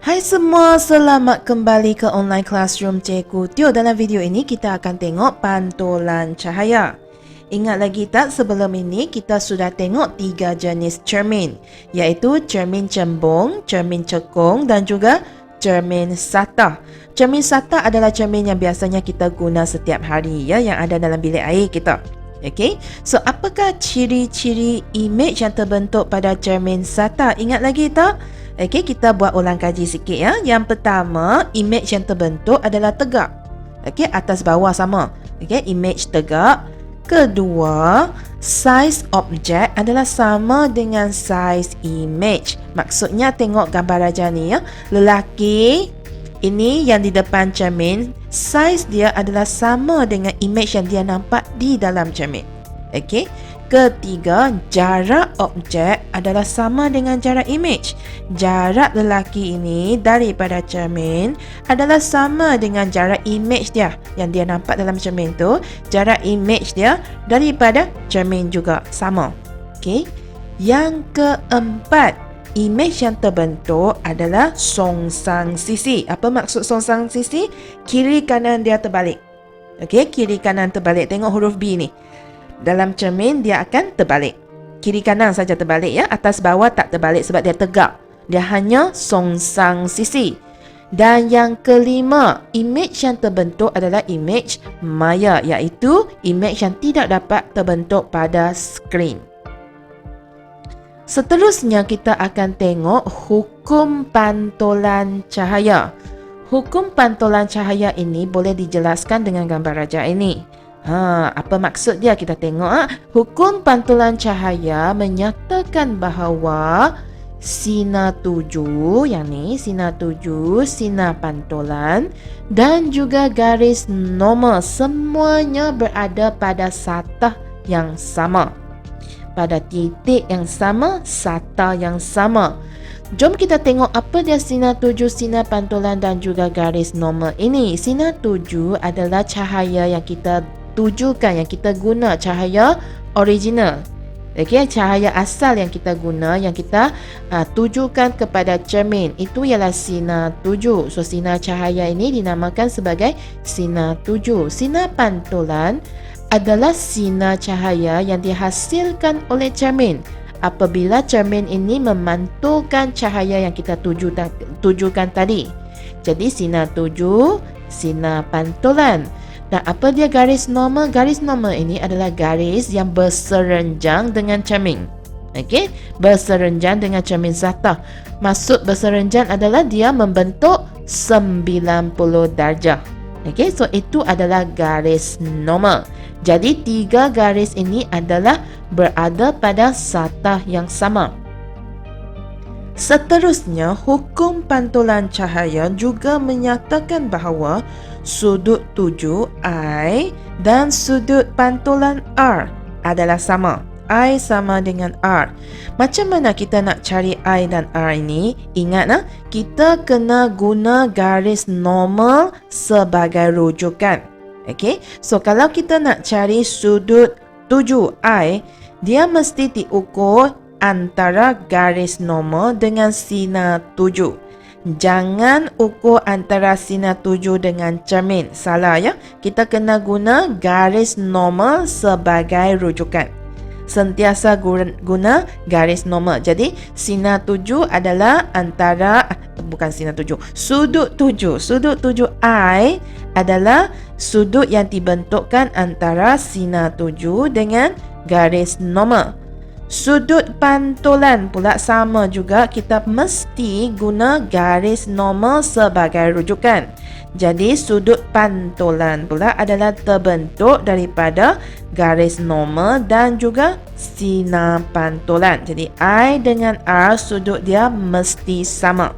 Hai semua, selamat kembali ke online classroom Cikgu Teo. Dalam video ini kita akan tengok pantulan cahaya. Ingat lagi tak sebelum ini kita sudah tengok 3 jenis cermin, iaitu cermin cembung, cermin cekung dan juga cermin satah. Cermin satah adalah cermin yang biasanya kita guna setiap hari ya, yang ada dalam bilik air kita. Okey, so apakah ciri-ciri imej yang terbentuk pada cermin satah? Ingat lagi tak? Okey, kita buat ulang kaji sikit ya. Yang pertama, imej yang terbentuk adalah tegak. Okey, atas bawah sama. Okey, imej tegak. Kedua, saiz objek adalah sama dengan saiz imej. Maksudnya tengok gambar raja ni ya. Lelaki ini yang di depan cermin, saiz dia adalah sama dengan imej yang dia nampak di dalam cermin. Okey. Ketiga, jarak objek adalah sama dengan jarak imej. Jarak lelaki ini daripada cermin adalah sama dengan jarak imej dia yang dia nampak dalam cermin tu. Jarak imej dia daripada cermin juga sama. Okey. Yang keempat, imej yang terbentuk adalah songsang sisi. Apa maksud songsang sisi? Kiri kanan dia terbalik. Okey, kiri kanan terbalik. Tengok huruf B ni. Dalam cermin dia akan terbalik. Kiri kanan saja terbalik ya, atas bawah tak terbalik sebab dia tegak. Dia hanya songsang sisi. Dan yang kelima, imej yang terbentuk adalah imej maya, iaitu imej yang tidak dapat terbentuk pada skrin. Seterusnya kita akan tengok hukum pantulan cahaya. Hukum pantulan cahaya ini boleh dijelaskan dengan gambar raja ini. Apa maksud dia? Kita tengok. Hukum pantulan cahaya menyatakan bahawa sinar tuju, yang ni sinar tuju, sinar pantulan dan juga garis normal semuanya berada pada satah yang sama, pada titik yang sama, satah yang sama. Jom kita tengok apa dia sinar tuju, sinar pantulan dan juga garis normal ini. Sinar tuju adalah cahaya yang kita tujukan, yang kita guna, cahaya original. Okey, cahaya asal yang kita guna, yang kita tujukan kepada cermin, itu ialah sinar tuju. So sinar cahaya ini dinamakan sebagai sinar tuju. Sinar pantulan adalah sinar cahaya yang dihasilkan oleh cermin apabila cermin ini memantulkan cahaya yang kita tujukan tadi. Jadi sinar tuju, sinar pantulan. Dan apa dia garis normal? Garis normal ini adalah garis yang berserenjang dengan cermin. Okey, berserenjang dengan cermin satah. Maksud berserenjang adalah dia membentuk 90 darjah. Okey, so itu adalah garis normal. Jadi 3 garis ini adalah berada pada satah yang sama. Seterusnya, hukum pantulan cahaya juga menyatakan bahawa sudut tuju I dan sudut pantulan R adalah sama. I sama dengan R. Macam mana kita nak cari I dan R ini? Ingat kita kena guna garis normal sebagai rujukan. Okey, so kalau kita nak cari sudut tuju I, dia mesti diukur antara garis normal dengan sinar tuju. Jangan ukur antara sinar tuju dengan cermin. Salah ya. Kita kena guna garis normal sebagai rujukan. Sentiasa guna garis normal. Jadi sinar tuju adalah antara, bukan sinar tuju, sudut tuju. Sudut tuju I adalah sudut yang dibentukkan antara sinar tuju dengan garis normal. Sudut pantulan pula sama juga, kita mesti guna garis normal sebagai rujukan. Jadi sudut pantulan pula adalah terbentuk daripada garis normal dan juga sinar pantulan. Jadi I dengan R sudut dia mesti sama.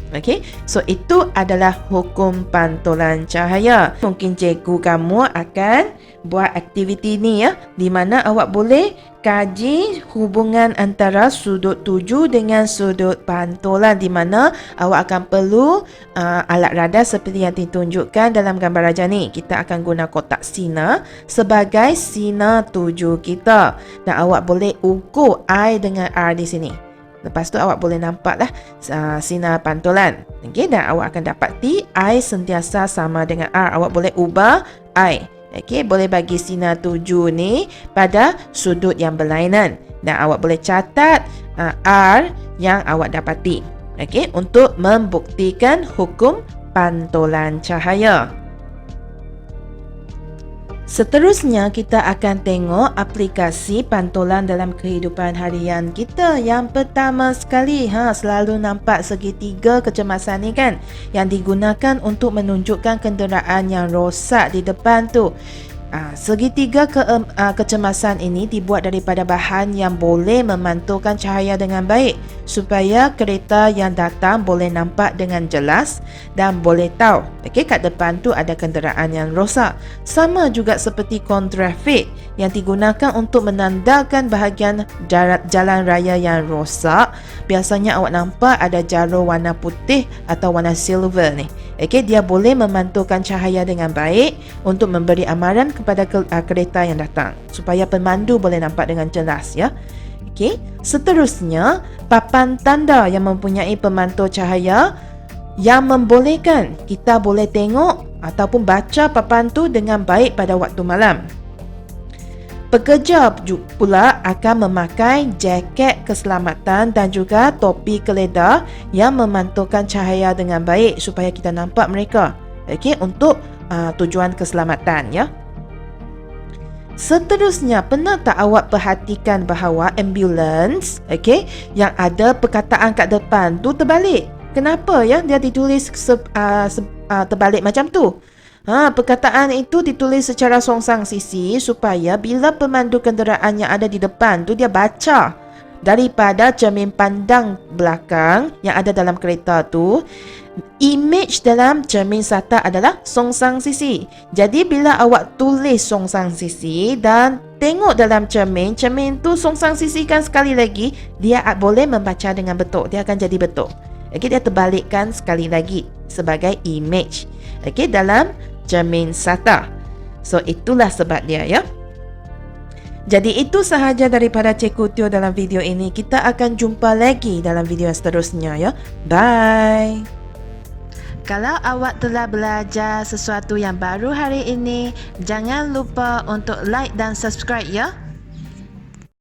Okey, so itu adalah hukum pantulan cahaya. Mungkin cikgu kamu akan buat aktiviti ni ya, di mana awak boleh kaji hubungan antara sudut tuju dengan sudut pantulan, di mana awak akan perlu alat radar seperti yang ditunjukkan dalam gambar raja ni. Kita akan guna kotak sinar sebagai sinar tuju kita, dan awak boleh ukur I dengan R di sini. Lepas tu awak boleh nampak lah sinar pantulan. Okey, dan awak akan dapati I sentiasa sama dengan R. Awak boleh ubah I. Okey, boleh bagi sinar 7 ni pada sudut yang berlainan. Dan awak boleh catat R yang awak dapati. Okey, untuk membuktikan hukum pantulan cahaya. Seterusnya, kita akan tengok aplikasi pantulan dalam kehidupan harian kita. Yang pertama sekali, selalu nampak segitiga kecemasan ni kan, yang digunakan untuk menunjukkan kenderaan yang rosak di depan tu. Segitiga kecemasan ini dibuat daripada bahan yang boleh memantulkan cahaya dengan baik supaya kereta yang datang boleh nampak dengan jelas dan boleh tahu kat depan tu ada kenderaan yang rosak. Sama juga seperti kontrafik yang digunakan untuk menandakan bahagian jalan raya yang rosak. Biasanya awak nampak ada jarum warna putih atau warna silver ni. Dia boleh memantulkan cahaya dengan baik untuk memberi amaran kepada kereta yang datang supaya pemandu boleh nampak dengan jelas ya. Seterusnya, papan tanda yang mempunyai pemantul cahaya yang membolehkan kita boleh tengok ataupun baca papan tu dengan baik pada waktu malam. Pekerja pula akan memakai jaket keselamatan dan juga topi keledar yang memantulkan cahaya dengan baik supaya kita nampak mereka. Untuk tujuan keselamatan ya. Seterusnya, pernah tak awak perhatikan bahawa ambulans yang ada perkataan kat depan tu terbalik? Kenapa ya dia ditulis terbalik macam tu? Perkataan itu ditulis secara songsang sisi supaya bila pemandu kenderaan yang ada di depan tu dia baca daripada cermin pandang belakang yang ada dalam kereta tu, image dalam cermin SATA adalah songsang sisi. Jadi bila awak tulis songsang sisi dan tengok dalam cermin tu songsang sisikan sekali lagi, dia boleh membaca dengan betul. Dia akan jadi betul. Dia terbalikkan sekali lagi sebagai image dalam cermin SATA. So itulah sebab dia ya. Jadi itu sahaja daripada Cikgu Teo dalam video ini. Kita akan jumpa lagi dalam video seterusnya ya. Bye. Kalau awak telah belajar sesuatu yang baru hari ini, jangan lupa untuk like dan subscribe ya.